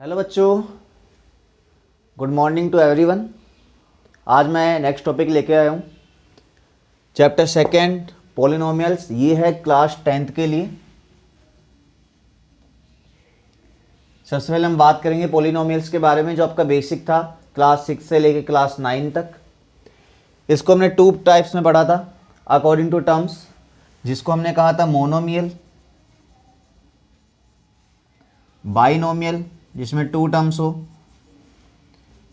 Hello बच्चों, good morning to everyone. आज मैं नेक्स्ट टॉपिक लेके आया हूँ, चैप्टर सेकेंड पॉलिनोमियल्स। ये है क्लास 10th के लिए। सबसे पहले हम बात करेंगे पॉलिनोमियल्स के बारे में, जो आपका बेसिक था क्लास 6 से लेके क्लास 9 तक। इसको हमने टू टाइप्स में पढ़ा था अकॉर्डिंग टू टर्म्स, जिसको हमने कहा था मोनोमियल, बाइनोमियल जिसमें टू टर्म्स हो,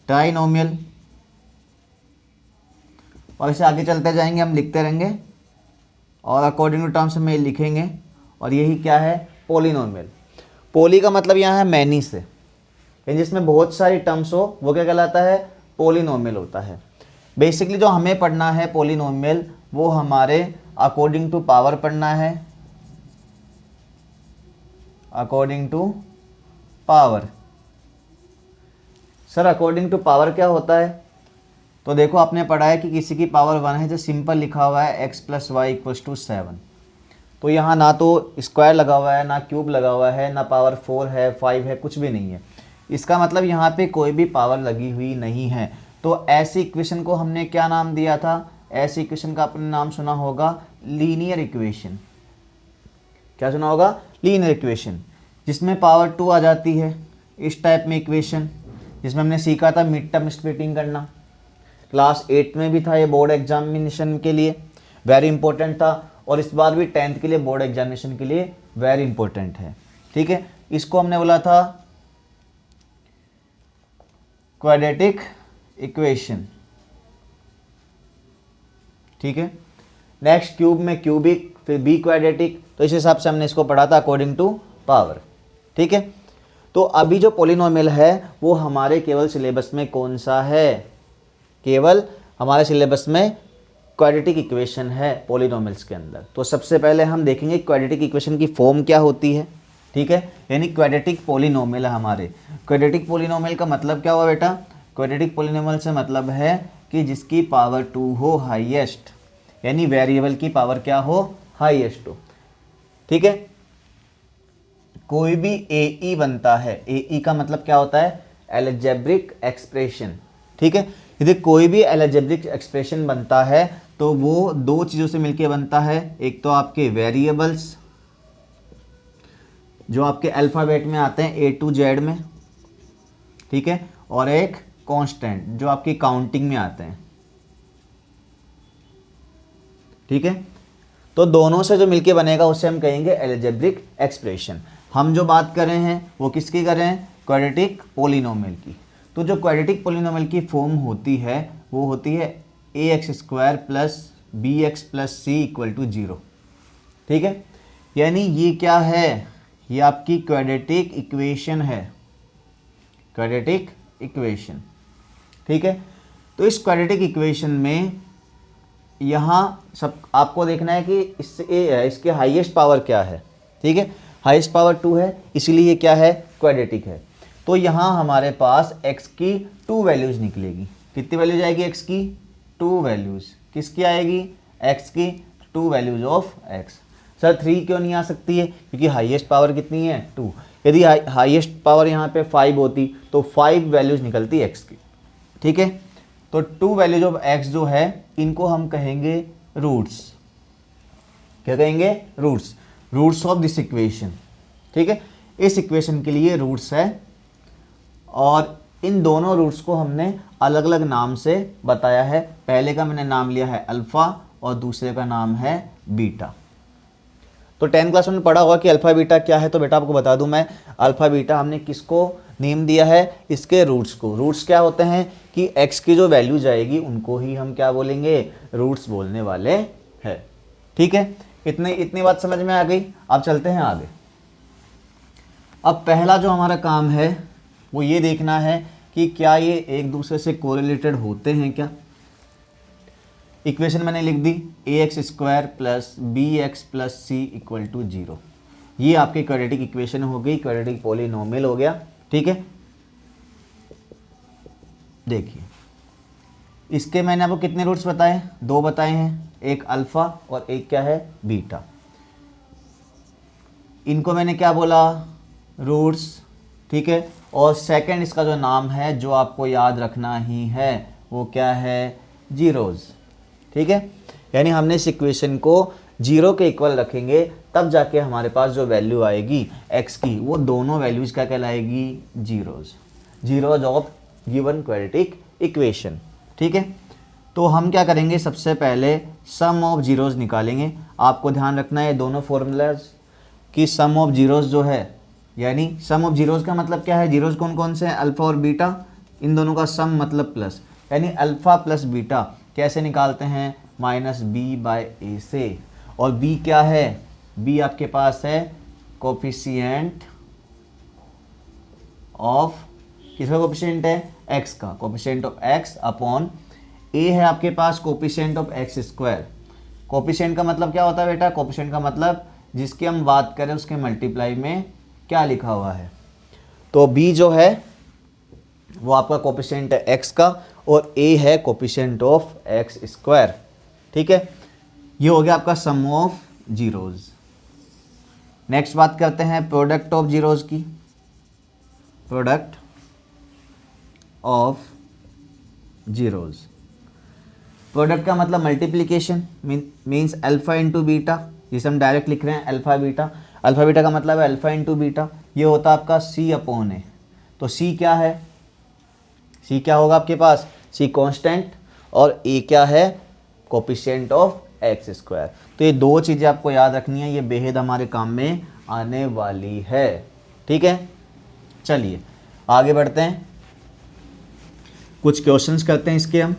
ट्राइनोमियल, और इसे आगे चलते जाएंगे, हम लिखते रहेंगे और अकॉर्डिंग टू टर्म्स में लिखेंगे। और यही क्या है, पॉलिनोमियल। पॉली का मतलब यहाँ है मैनी से, यानी जिसमें बहुत सारी टर्म्स हो वो क्या कहलाता है, पॉलिनोमियल होता है। बेसिकली जो हमें पढ़ना है पॉलिनोमियल, वो हमारे अकॉर्डिंग टू पावर पढ़ना है, according to power. Sir according to power क्या होता है? तो देखो आपने पढ़ा है कि किसी की पावर 1 है, जो सिंपल लिखा हुआ है x + y = 7। तो यहाँ ना तो स्क्वायर लगा हुआ है, ना क्यूब लगा हुआ है, ना पावर 4 है, 5 है, कुछ भी नहीं है। इसका मतलब यहाँ पे कोई भी पावर लगी हुई नहीं है। तो ऐसी इक्वेशन को हमने क्या नाम दिया था? ऐसी इक्वेशन का आपने नाम सुना होगा लीनियर इक्वेशन। क्या सुना होगा? लीनियर इक्वेशन, जिसमें पावर 2 आ जाती है। इस टाइप में इक्वेशन, जिसमें हमने सीखा था मिड टर्म स्प्लिटिंग करना, क्लास 8 में भी था, ये बोर्ड एग्जामिनेशन के लिए वेरी इंपॉर्टेंट था, और इस बार भी 10th के लिए बोर्ड एग्जामिनेशन के लिए वेरी इंपॉर्टेंट है। ठीक है, इसको हमने बोला था क्वाड्रेटिक इक्वेशन। ठीक है, नेक्स्ट क्यूब में क्यूबिक, फिर बी क्वाड्रेटिक। तो इस हिसाब से हमने इसको पढ़ा था अकॉर्डिंग टू पावर। ठीक है, तो अभी जो पॉलिनोमियल है वो हमारे केवल सिलेबस में कौन सा है? केवल हमारे सिलेबस में क्वाड्रेटिक इक्वेशन है पॉलिनोमियल्स के अंदर। तो सबसे पहले हम देखेंगे क्वाड्रेटिक इक्वेशन की फॉर्म क्या होती है। ठीक है, यानी क्वाड्रेटिक पॉलिनोमियल है हमारे। क्वाड्रेटिक पॉलिनोमियल का मतलब क्या हुआ बेटा? क्वाड्रेटिक पॉलिनोमियल से मतलब है कि जिसकी पावर 2 हो हाईएस्ट, यानी वेरिएबल की पावर क्या हो? हाईएस्ट हो। ठीक है, कोई भी ए बनता है, ए का मतलब क्या होता है? Algebraic expression. ठीक है, यदि कोई भी अलजेब्रिक एक्सप्रेशन बनता है तो वो दो चीज़ों से मिलकर बनता है। एक तो आपके वेरिएबल्स जो आपके अल्फ़ाबेट में आते हैं A to Z में, ठीक है, और एक कांस्टेंट जो आपकी काउंटिंग में आते हैं। ठीक है, तो दोनों से जो मिलके बनेगा उसे हम कहेंगे अलजेब्रिक एक्सप्रेशन। हम जो बात कर रहे हैं वो किसकी कर रहे हैं? क्वाड्रेटिक पॉलिनोमियल की। तो जो क्वाड्रेटिक पॉलिनोमियल की फॉर्म होती है वो होती है ax² + bx + c = 0। ठीक है, यानी ये क्या है? ये आपकी क्वाड्रेटिक इक्वेशन है, क्वाड्रेटिक इक्वेशन। ठीक है, तो इस क्वाड्रेटिक इक्वेशन में यहाँ सब आपको देखना है कि इसके हाईएस्ट पावर क्या है। ठीक है, हाईएस्ट पावर 2 है, इसलिए ये क्या है? क्वाड्रेटिक है। तो यहाँ हमारे पास x की 2 वैल्यूज़ निकलेगी। कितनी वैल्यूज आएगी x की? 2 वैल्यूज़। किसकी आएगी? x की 2 वैल्यूज ऑफ x। सर 3 क्यों नहीं आ सकती है? क्योंकि हाईएस्ट पावर कितनी है? 2। यदि हाईएस्ट पावर यहाँ पे 5 होती तो 5 वैल्यूज़ निकलती x की। ठीक है, तो 2 वैल्यूज ऑफ x जो है इनको हम कहेंगे रूट्स। क्या कहेंगे? Roots. Roots of this equation. ठीक है, इस इक्वेशन के लिए रूट्स है, और इन दोनों रूट्स को हमने अलग अलग नाम से बताया है। पहले का मैंने नाम लिया है अल्फ़ा और दूसरे का नाम है बीटा। तो 10th क्लास में पढ़ा होगा कि अल्फ़ा बीटा क्या है। तो बेटा आपको बता दूं मैं, अल्फ़ा बीटा हमने किसको नेम दिया है? इसके रूट्स को। रूट्स क्या होते हैं कि x की जो वैल्यू जाएगी उनको ही हम क्या बोलेंगे? रूट्स बोलने वाले हैं। ठीक है, इतनी बात समझ में आ गई। अब चलते हैं आगे। अब पहला जो हमारा काम है वो ये देखना है कि क्या ये एक दूसरे से कोरिलेटेड होते हैं क्या। इक्वेशन मैंने लिख दी ax² + bx + c = 0। ये आपकी क्वाड्रेटिक इक्वेशन हो गई, क्वाड्रेटिक पॉलिनोमियल हो गया। ठीक है, देखिए इसके मैंने आपको कितने रूट्स बताए? 2 बताए हैं, एक अल्फ़ा और एक क्या है? बीटा। इनको मैंने क्या बोला? रूट्स ठीक है। और सेकंड इसका जो नाम है जो आपको याद रखना ही है वो क्या है, जीरोज़, ठीक है। यानी हमने इस इक्वेशन को जीरो के इक्वल रखेंगे तब जाके हमारे पास जो वैल्यू आएगी x की वो दोनों वैल्यूज क्या कहलाएगी, zeros, zeros of given quadratic equation, ठीक है। तो हम क्या करेंगे, सबसे पहले सम ऑफ जीरोज़ निकालेंगे। आपको ध्यान रखना है दोनों फॉर्मूलाज कि सम ऑफ जीरोज़ जो है, यानी सम ऑफ जीरोज़ का मतलब क्या है, जीरोज़ कौन कौन से हैं, अल्फ़ा और बीटा, इन दोनों का सम मतलब प्लस, यानी अल्फ़ा प्लस बीटा कैसे निकालते हैं, माइनस बी बाय ए से। और b क्या है, b आपके पास है कोफिशिएंट ऑफ, किसका कोफिशिएंट है, x का, coefficient of x upon a है आपके पास coefficient of x square. Coefficient का मतलब क्या होता है बेटा, कोफिशिएंट का मतलब जिसकी हम बात करें उसके मल्टीप्लाई में क्या लिखा हुआ है। तो b जो है वो आपका कोफिशिएंट है x का और a है कोफिशिएंट ऑफ x स्क्वायर, ठीक है। ये हो गया आपका सम ऑफ जीरोज़। नेक्स्ट बात करते हैं प्रोडक्ट ऑफ जीरोज़ की। प्रोडक्ट ऑफ जीरोज़, प्रोडक्ट का मतलब multiplication, means alpha into beta, जिसे हम डायरेक्ट लिख रहे हैं अल्फ़ा बीटा। अल्फ़ा बीटा का मतलब है अल्फ़ा इंटू बीटा, ये होता है आपका c अपॉन ए। तो c क्या है, c क्या होगा आपके पास, c कांस्टेंट और a क्या है, कोफिशिएंट ऑफ एक्स स्क्वायर। तो ये दो चीज़ें आपको याद रखनी है, ये बेहद हमारे काम में आने वाली है, ठीक है। चलिए आगे बढ़ते हैं, कुछ क्वेश्चंस करते हैं इसके हम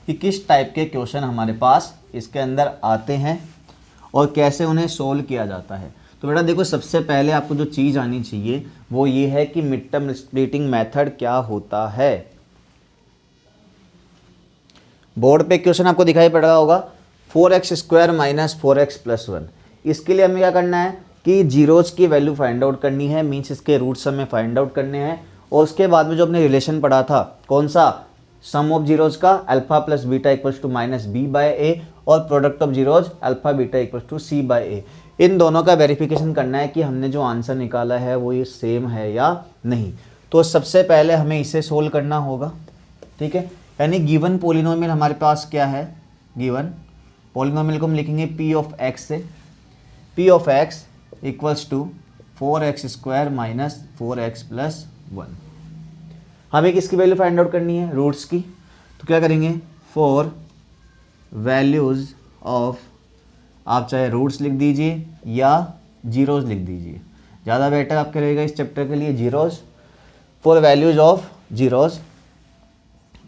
कि किस टाइप के क्वेश्चन हमारे पास इसके अंदर आते हैं और कैसे उन्हें सोल्व किया जाता है। तो बेटा देखो, सबसे पहले आपको जो चीज़ आनी चाहिए वो ये है कि मिड टर्म स्प्लिटिंग मेथड क्या होता है। बोर्ड पे क्वेश्चन आपको दिखाई पड़ रहा होगा 4x square minus 4x plus 1। इसके लिए हमें क्या करना है कि जीरोज़ की वैल्यू फाइंड आउट करनी है, मीन्स इसके रूट्स हमें फाइंड आउट करने हैं। और उसके बाद में जो अपने रिलेशन पढ़ा था कौन सा, सम ऑफ जीरोज़ का alpha plus beta equals to minus b by a और product of zeros alpha beta equals to c by a. इन दोनों का वेरिफिकेशन करना है कि हमने जो आंसर निकाला है वो ये सेम है या नहीं। तो सबसे पहले हमें इसे सोल्व करना होगा, ठीक है। यानी गिवन पोलिनोमियल हमारे पास क्या है, गिवन पोलिनोमियल को हम लिखेंगे p ऑफ x से, p of x equals to 4x square minus 4x plus 1। हमें किसकी वैल्यू फाइंड आउट करनी है, रूट्स की। तो क्या करेंगे, फॉर वैल्यूज़ ऑफ, आप चाहे रूट्स लिख दीजिए या जीरोज़ लिख दीजिए, ज़्यादा बेटर आपके रहेगा इस चैप्टर के लिए zeros. For values of zeros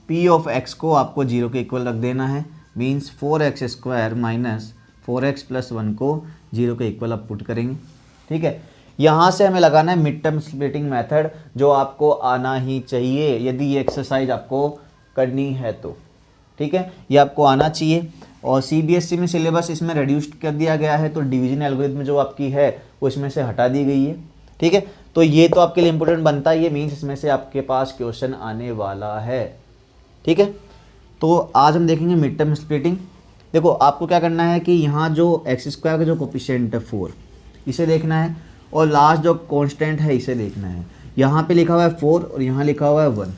p of x को आपको जीरो के इक्वल रख देना है, means 4x square minus 4x plus 1 को जीरो के इक्वल आप पुट करेंगे, ठीक है। यहाँ से हमें लगाना है मिड टर्म स्प्लिटिंग मेथड, जो आपको आना ही चाहिए यदि ये एक्सरसाइज आपको करनी है तो, ठीक है, ये आपको आना चाहिए। और CBSE में सिलेबस इसमें रिड्यूस्ड कर दिया गया है, तो डिवीजन एल्गोरिथम जो आपकी है वो इसमें से हटा दी गई है, ठीक है। तो ये तो आपके लिए इंपॉर्टेंट बनता है, ये मीन्स इसमें से आपके पास क्वेश्चन आने वाला है, ठीक है। तो आज हम देखेंगे मिड टर्म स्प्लिटिंग। देखो आपको क्या करना है कि यहाँ जो एक्स स्क्वायर का जो कोफिशिएंट है 4, इसे देखना है और लास्ट जो कांस्टेंट है इसे देखना है। यहाँ पे लिखा हुआ है 4 और यहाँ लिखा हुआ है 1,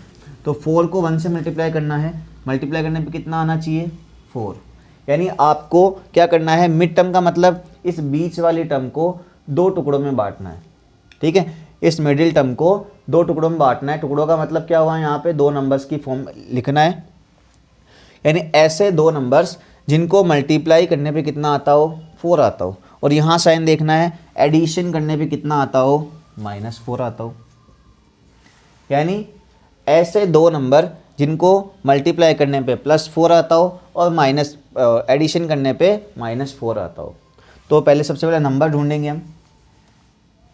तो 4 को 1 से मल्टीप्लाई करना है, मल्टीप्लाई करने पे कितना आना चाहिए 4। यानी आपको क्या करना है, मिड टर्म का मतलब इस बीच वाली टर्म को दो टुकड़ों में बांटना है, ठीक है। इस मिडिल टर्म को दो टुकड़ों में बांटना है। टुकड़ों का मतलब क्या हुआ, यहाँ पे दो नंबर्स की फॉर्म लिखना है, यानी ऐसे दो नंबर्स जिनको मल्टीप्लाई करने पे कितना आता हो, 4 आता हो। और यहाँ साइन देखना है, एडिशन करने पे कितना आता हो, -4 आता हो। यानी ऐसे दो नंबर जिनको मल्टीप्लाई करने पे +4 आता हो और माइनस एडिशन करने पे -4 आता हो। तो पहले सबसे पहले नंबर ढूंढेंगे हम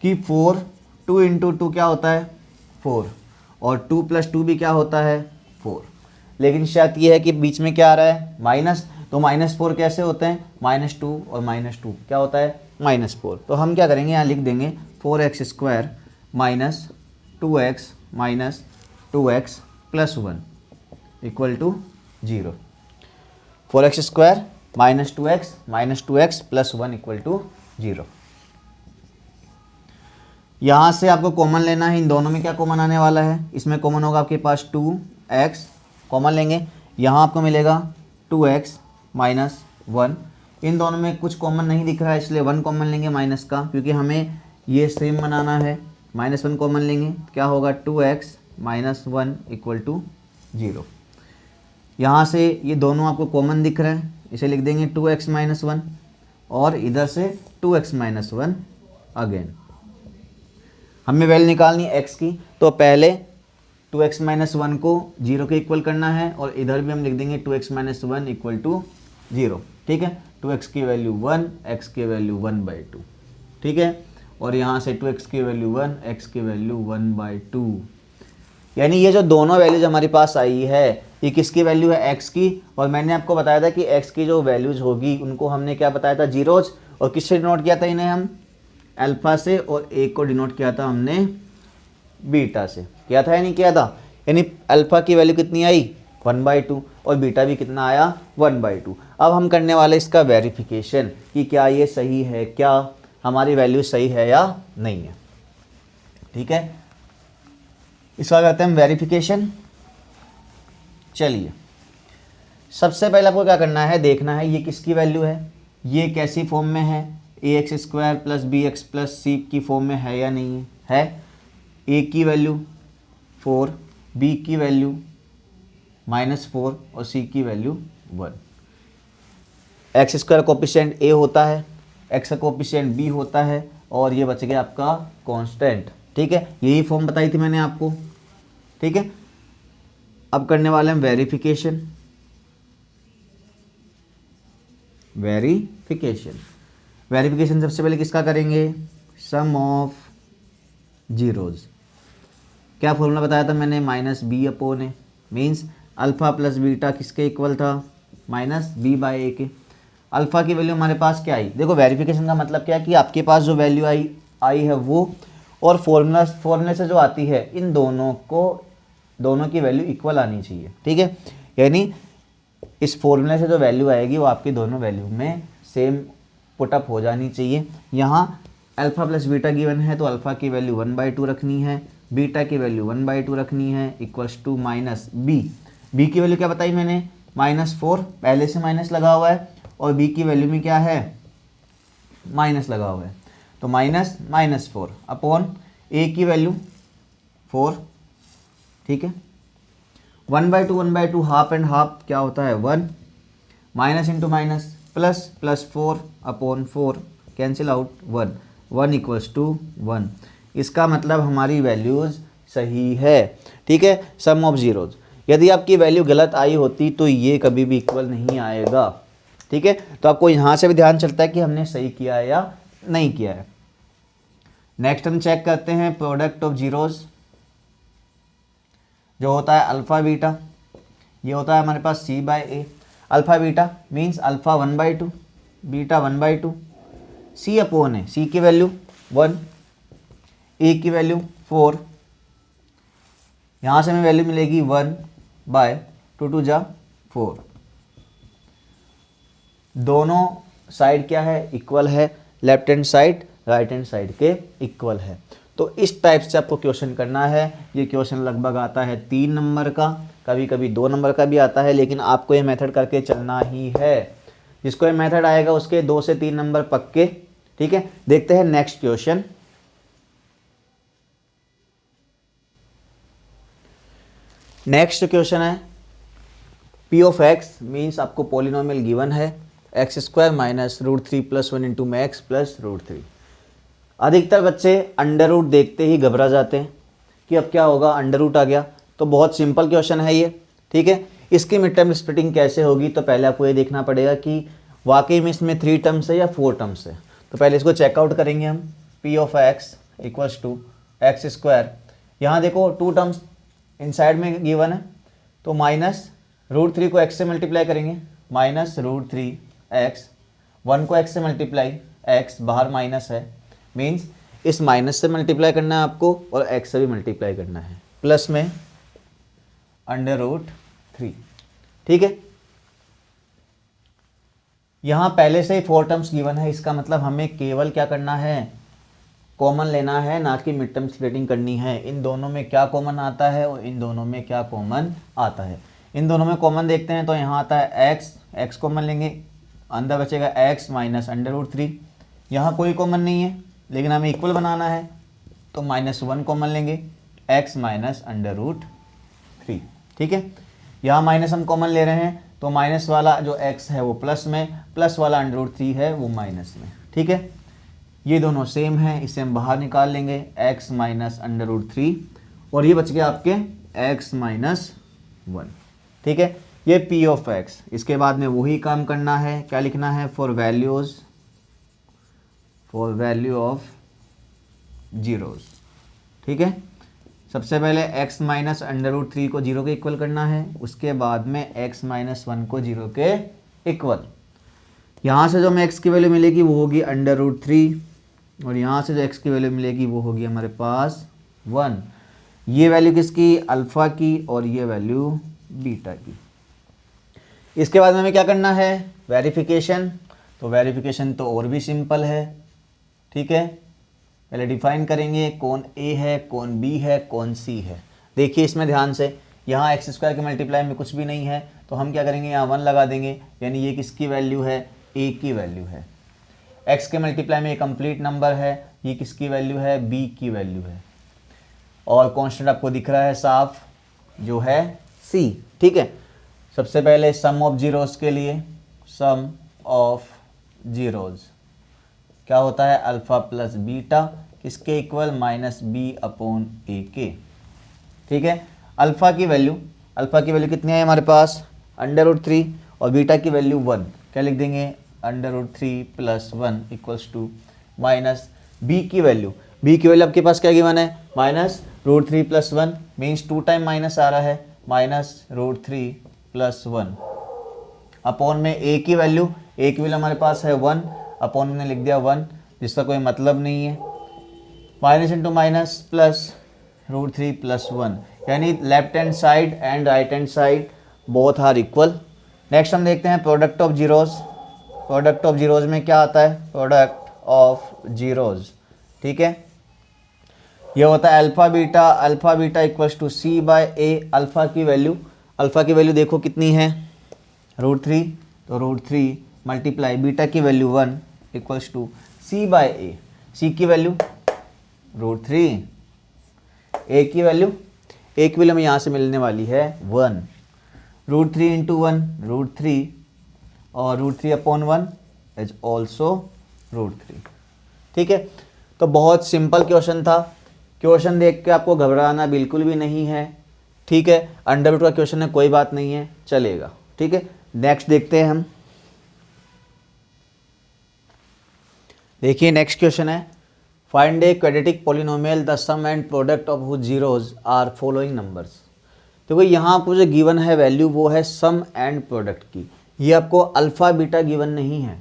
कि 4, 2 इंटू 2 क्या होता है 4, और 2 + 2 भी क्या होता है 4। लेकिन शर्त यह है कि बीच में क्या आ रहा है माइनस, तो -4 कैसे होते हैं, -2 और -2 क्या होता है -4। तो हम क्या करेंगे, यहाँ लिख देंगे 4x square minus 2x minus 2x plus 1 equal to 0। 4x square minus 2x plus 1 equal to 0। यहाँ से आपको कॉमन लेना है, इन दोनों में क्या कॉमन आने वाला है, इसमें कॉमन होगा आपके पास 2x, कॉमन लेंगे, यहाँ आपको मिलेगा 2x माइनस 1, इन दोनों में कुछ कॉमन नहीं दिख रहा है इसलिए 1 कॉमन लेंगे माइनस का, क्योंकि हमें ये सेम बनाना है, -1 कॉमन लेंगे, क्या होगा 2x माइनस 1 इक्वल टू 0। यहाँ से ये दोनों आपको कॉमन दिख रहे हैं, इसे लिख देंगे 2x माइनस 1 और इधर से 2x माइनस 1 अगेन। हमें वैल्यू निकालनी है x की, तो पहले 2x माइनस 1 को 0 के इक्वल करना है और इधर भी हम लिख देंगे 2x माइनस 1 इक्वल टू 0। ठीक है, 2x की वैल्यू 1, x की वैल्यू 1/2। ठीक है, और यहाँ से 2x की वैल्यू 1, x की वैल्यू 1/2। यानी ये जो दोनों वैल्यूज हमारे पास आई है, ये किसकी वैल्यू है, x की। और मैंने आपको बताया था कि x की जो वैल्यूज होगी उनको हमने क्या बताया था, जीरोज, और किससे डिनोट किया था इन्हें हम, अल्फा से, और एक को डिनोट किया था हमने बीटा से। किया था या नहीं किया था, यानी अल्फा की वैल्यू कितनी आई 1/2 और बीटा भी कितना आया 1/2। अब हम करने वाले इसका वेरिफिकेशन कि क्या ये सही है, क्या हमारी वैल्यू सही है या नहीं है। ठीक है, इसका करते हैं हम वेरिफिकेशन। चलिए, सबसे पहले आपको क्या करना है, देखना है ये किसकी वैल्यू है, ये कैसी फॉर्म में है, ax² plus bx plus c की फॉर्म में है या नहीं है। a की वैल्यू 4, b की वैल्यू -4 और c की वैल्यू 1। x² कोफिशिएंट a होता है, x का कोफिशिएंट b होता है और ये बच गया आपका कांस्टेंट। ठीक है, यही फॉर्म बताई थी मैंने आपको। ठीक है, अब करने वाले हैं वेरिफिकेशन। वेरिफिकेशन सबसे पहले किसका करेंगे, सम ऑफ जीरोज। क्या फॉर्मूला बताया था मैंने, -b/a, means alpha plus beta किसके इक्वल था, -b/a के। अल्फा की वैल्यू हमारे पास क्या आई, देखो वेरिफिकेशन का मतलब क्या है कि आपके पास जो वैल्यू आई है वो, और फॉर्मूले से जो आती है, इन दोनों की वैल्यू इक्वल आनी चाहिए। ठीक है, यानी इस फॉर्मूले से जो वैल्यू आएगी वो आपकी दोनों वैल्यू में सेम पुटअप हो जानी चाहिए। यहाँ अल्फा प्लस बीटा गिवन है तो अल्फा की वैल्यू 1/2 रखनी है, बीटा की वैल्यू 1/2 रखनी है, इक्वल्स टू माइनस बी की वैल्यू क्या बताई मैंने, -4, पहले से माइनस लगा हुआ है, और बी की वैल्यू में क्या है, माइनस लगा हुआ है, तो -4 अपॉन ए की वैल्यू 4। ठीक है, 1/2 हाफ एंड हाफ क्या होता है 1, minus into minus plus 4 upon 4 cancel out 1 equals to 1। इसका मतलब हमारी वैल्यूज़ सही है। ठीक है, सम ऑफ जीरोज। यदि आपकी वैल्यू गलत आई होती तो ये कभी भी इक्वल नहीं आएगा। ठीक है, तो आपको यहाँ से भी ध्यान चलता है कि हमने सही किया है या नहीं किया है। नेक्स्ट हम चेक करते हैं प्रोडक्ट ऑफ जीरोज, जो होता है अल्फ़ा बीटा। ये होता है हमारे पास c/a। Alpha beta means alpha 1/2, beta 1/2, c upon है, c की वैल्यू 1, a की वैल्यू 4, यहाँ से हमें वैल्यू मिलेगी 1/2, 2 जा 4। दोनों साइड क्या है, इक्वल है, left hand side right hand side के इक्वल है। तो इस टाइप से आपको क्वेश्चन करना है। ये क्वेश्चन लगभग आता है 3 नंबर का, कभी कभी 2 नंबर का भी आता है, लेकिन आपको ये मेथड करके चलना ही है। जिसको ये मेथड आएगा उसके 2 से 3 नंबर पक्के। ठीक है, देखते हैं नेक्स्ट क्वेश्चन। नेक्स्ट क्वेश्चन है p ऑफ x, मीन्स आपको पॉलिनोमियल गिवन है x² माइनस √3 + 1 × max प्लस √3। अधिकतर बच्चे अंडर रूट देखते ही घबरा जाते हैं कि अब क्या होगा, अंडर रूट आ गया। तो बहुत सिंपल क्वेश्चन है ये। ठीक है, इसकी मिड टर्म स्प्लिटिंग कैसे होगी, तो पहले आपको ये देखना पड़ेगा कि वाकई में इसमें 3 टर्म्स है या 4 टर्म्स है। तो पहले इसको चेकआउट करेंगे हम। p of x equals to x², यहाँ देखो 2 टर्म्स इनसाइड में गिवन है, तो -√3 को x से मल्टीप्लाई करेंगे, -√3x, 1 को x से मल्टीप्लाई, x बाहर माइनस है, मीन्स इस माइनस से मल्टीप्लाई करना है आपको और x से भी मल्टीप्लाई करना है, प्लस में √3। ठीक है, यहाँ पहले से ही 4 टर्म्स गिवन है, इसका मतलब हमें केवल क्या करना है, कॉमन लेना है, ना कि मिड टर्म स्प्लिटिंग करनी है। इन दोनों में क्या कॉमन आता है और इन दोनों में क्या कॉमन आता है। इन दोनों में कॉमन देखते हैं तो यहाँ आता है x कॉमन लेंगे, अंदर बचेगा x माइनस √3। यहाँ कोई कॉमन नहीं है लेकिन हमें इक्वल बनाना है तो -1 कॉमन लेंगे, x माइनस √3। ठीक है, यहाँ माइनस हम कॉमन ले रहे हैं तो माइनस वाला जो x है वो प्लस में, प्लस वाला √3 है वो माइनस में। ठीक है, ये दोनों सेम है, इसे हम बाहर निकाल लेंगे x माइनस √3 और ये बच गया आपके x माइनस 1। ठीक है, ये p ऑफ x। इसके बाद में वही काम करना है, क्या लिखना है, फॉर वैल्यू ऑफ जीरोस। ठीक है, सबसे पहले x माइनस √3 को 0 के इक्वल करना है, उसके बाद में x माइनस 1 को 0 के इक्वल। यहाँ से जो हमें x की वैल्यू मिलेगी वो होगी √3 और यहाँ से जो x की वैल्यू मिलेगी वो होगी हमारे पास 1। ये वैल्यू किसकी, अल्फ़ा की, और ये वैल्यू बीटा की। इसके बाद में हमें क्या करना है, वेरिफिकेशन। तो वेरिफिकेशन तो और भी सिंपल है। ठीक है, पहले डिफाइन करेंगे कौन a है, कौन b है, कौन c है। देखिए इसमें ध्यान से, यहाँ x² के मल्टीप्लाई में कुछ भी नहीं है तो हम क्या करेंगे, यहाँ 1 लगा देंगे, यानी ये किसकी वैल्यू है, a की वैल्यू है। x के मल्टीप्लाई में ये कंप्लीट नंबर है, ये किसकी वैल्यू है, b की वैल्यू है। और कांस्टेंट आपको दिख रहा है साफ, जो है c। ठीक है, सबसे पहले सम ऑफ जीरोस के लिए, सम ऑफ जीरोस क्या होता है, अल्फ़ा प्लस बीटा, किसके इक्वल, -b/a के। ठीक है, अल्फ़ा की वैल्यू कितनी है हमारे पास, √3 और बीटा की वैल्यू 1। क्या लिख देंगे, √3 + 1 = माइनस b की वैल्यू आपके पास क्या गिवन है, -√3 + 1 मीन्स 2 टाइम माइनस आ रहा है, -√3 + 1 अपॉन में a की वैल्यू हमारे पास है 1, अपॉन में लिख दिया 1 जिसका कोई मतलब नहीं है, माइनस इंटू माइनस प्लस √3 + 1, यानी left hand side and right hand side both are equal. Next हम देखते हैं product of zeros. Product of zeros में क्या आता है, प्रोडक्ट ऑफ जीरोज। ठीक है, ये होता है अल्फ़ा बीटा = c/a। अल्फ़ा की वैल्यू देखो कितनी है, √3, तो √3 मल्टीप्लाई बीटा की वैल्यू 1 = c/a। c की वैल्यू √3, a की वैल्यू हमें यहाँ से मिलने वाली है 1। √3 × 1 √3 और √3/1 इज ऑल्सो √3। ठीक है, तो बहुत सिंपल क्वेश्चन था। क्वेश्चन देख के आपको घबराना बिल्कुल भी नहीं है। ठीक है, अंडर का क्वेश्चन है, कोई बात नहीं है, चलेगा। ठीक है, नेक्स्ट देखते हैं हम। देखिए नेक्स्ट क्वेश्चन है, find a quadratic polynomial the sum and product of whose zeros are following numbers. देखो यहाँ आपको जो गिवन है वैल्यू वो है सम एंड प्रोडक्ट की, ये आपको अल्फ़ा बीटा गिवन नहीं है।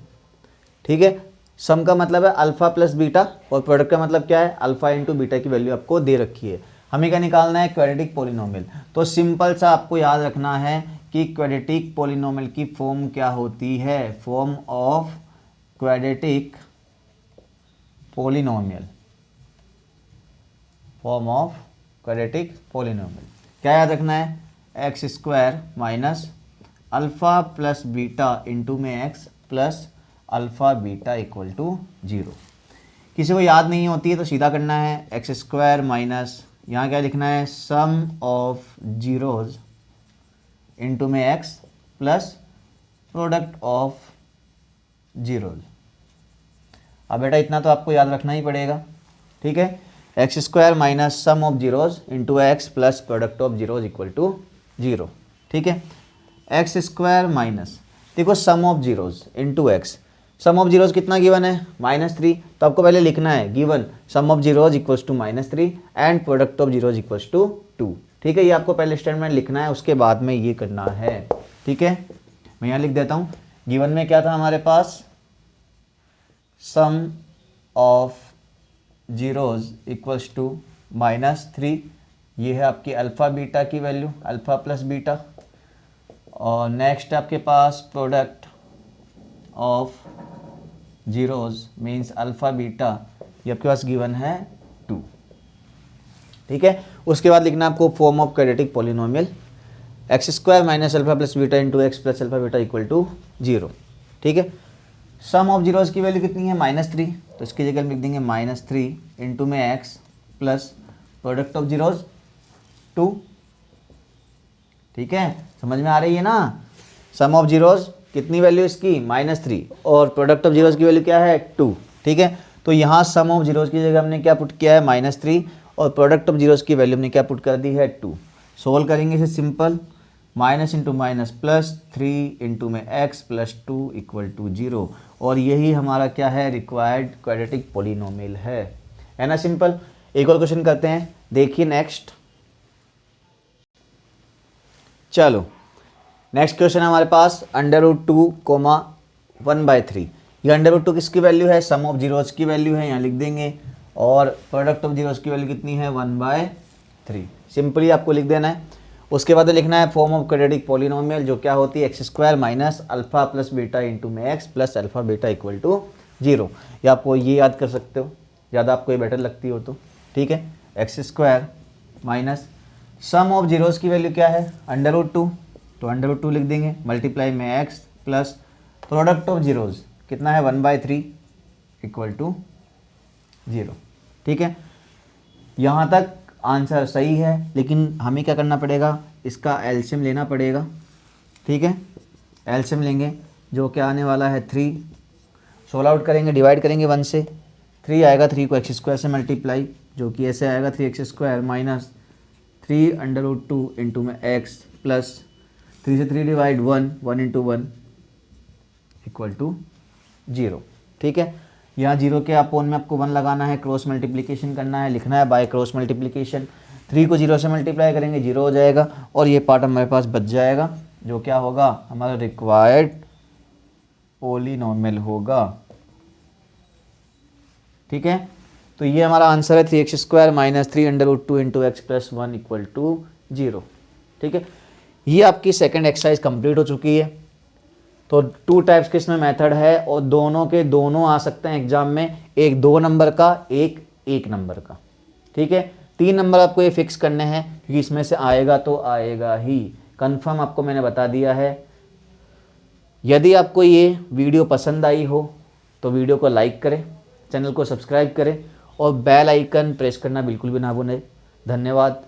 ठीक है, सम का मतलब है अल्फ़ा प्लस बीटा और प्रोडक्ट का मतलब क्या है, अल्फ़ा इंटू बीटा की वैल्यू आपको दे रखी है। हमें क्या निकालना है, क्वाड्रेटिक पॉलिनोमियल। तो सिंपल सा आपको याद रखना है कि क्वाड्रेटिक पॉलिनोमियल की फॉर्म क्या होती है, form of quadratic polynomial, form of quadratic polynomial क्या याद रखना है, x² minus alpha plus beta into में x प्लस अल्फ़ा बीटा = 0। किसी को याद नहीं होती है तो सीधा करना है, x² माइनस यहाँ क्या लिखना है, सम ऑफ जीरोज इंटू में x plus product of zeros. अब बेटा इतना तो आपको याद रखना ही पड़ेगा। ठीक है, x² minus sum of zeros into x plus product of zeros = 0। ठीक है, x² माइनस देखो sum of zeros into x, sum of zeros कितना गिवन है, -3। तो आपको पहले लिखना है given sum of zeros = -3 and product of zeros = 2। ठीक है, ये आपको पहले स्टेटमेंट लिखना है, उसके बाद में ये करना है। ठीक है, मैं यहाँ लिख देता हूँ, गिवन में क्या था हमारे पास, सम ऑफ जीरोज = -3, ये है आपकी अल्फ़ा बीटा की वैल्यू, अल्फ़ा प्लस बीटा। और नेक्स्ट आपके पास product of zeros means alpha beta, ये आपके पास गिवन है 2। ठीक है, उसके बाद लिखना आपको form of quadratic polynomial x² minus alpha plus beta into x plus alpha beta equal to 0। ठीक है, सम ऑफ जीरोज़ की वैल्यू कितनी है -3, तो इसकी जगह हम लिख देंगे -3 इंटू में x plus product of zeros 2। ठीक है, समझ में आ रही है ना। सम ऑफ जीरोज़ कितनी वैल्यू इसकी -3 और प्रोडक्ट ऑफ जीरोज़ की वैल्यू क्या है 2। ठीक है, तो यहाँ सम ऑफ जीरोज़ की जगह हमने क्या पुट किया है -3 और प्रोडक्ट ऑफ जीरोज़ की वैल्यू हमने क्या पुट कर दी है 2। सोल्व करेंगे इसे simple, minus into minus plus 3 into में x प्लस 2 इक्वल टू 0, और यही हमारा क्या है रिक्वायर्ड क्वाड्रेटिक पॉलिनोमियल है ना सिंपल। एक और क्वेश्चन करते हैं, देखिए नेक्स्ट। चलो नेक्स्ट क्वेश्चन है हमारे पास √2, 1/3। ये √2 किसकी वैल्यू है, सम ऑफ जीरोज़ की वैल्यू है, यहाँ लिख देंगे, और प्रोडक्ट ऑफ जीरोज़ की वैल्यू कितनी है 1/3। सिंपली आपको लिख देना है। उसके बाद लिखना है फॉर्म ऑफ क्वाड्रेटिक पॉलिनोमियल, जो क्या होती है x² minus alpha plus beta into में x plus alpha beta equal to 0। या आपको ये याद कर सकते हो, ज़्यादा आपको ये बेटर लगती हो तो। ठीक है, x² minus sum of zeros की वैल्यू क्या है √2, तो √2 लिख देंगे, मल्टीप्लाई में x plus product of zeros कितना है 1/3 इक्वल टू 0। ठीक है, यहाँ तक आंसर सही है, लेकिन हमें क्या करना पड़ेगा, इसका एलसीएम लेना पड़ेगा। ठीक है, एलसीएम लेंगे, जो क्या आने वाला है 3। सोल्व आउट करेंगे, डिवाइड करेंगे 1 से, 3 आएगा, 3 को x² से मल्टीप्लाई, जो कि ऐसे आएगा 3x² माइनस 3 √2 इंटू में x प्लस 3 से 3 डिवाइड 1 इंटू 1 इक्वल टू 0। ठीक है, यहाँ 0 के अपोन में आपको 1 लगाना है, क्रॉस मल्टीप्लिकेशन करना है, लिखना है बाय क्रॉस मल्टीप्लिकेशन। 3 को 0 से मल्टीप्लाई करेंगे 0 हो जाएगा, और ये पार्ट हमारे पास बच जाएगा, जो क्या होगा हमारा रिक्वायर्ड पॉलिनोमियल होगा। ठीक है, तो ये हमारा आंसर है 3x² minus 3 √2 into x plus 1 equal to 0। ठीक है, ये आपकी सेकेंड एक्सरसाइज कंप्लीट हो चुकी है। तो 2 टाइप्स के इसमें मेथड है, और दोनों के दोनों आ सकते हैं एग्जाम में, एक 2 नंबर का, एक 1 नंबर का। ठीक है, 3 नंबर आपको ये फिक्स करने हैं, क्योंकि इसमें से आएगा तो आएगा ही, कंफर्म आपको मैंने बता दिया है। यदि आपको ये वीडियो पसंद आई हो तो वीडियो को लाइक करें, चैनल को सब्सक्राइब करें, और बेल आइकन प्रेस करना बिल्कुल भी ना भूलें। धन्यवाद।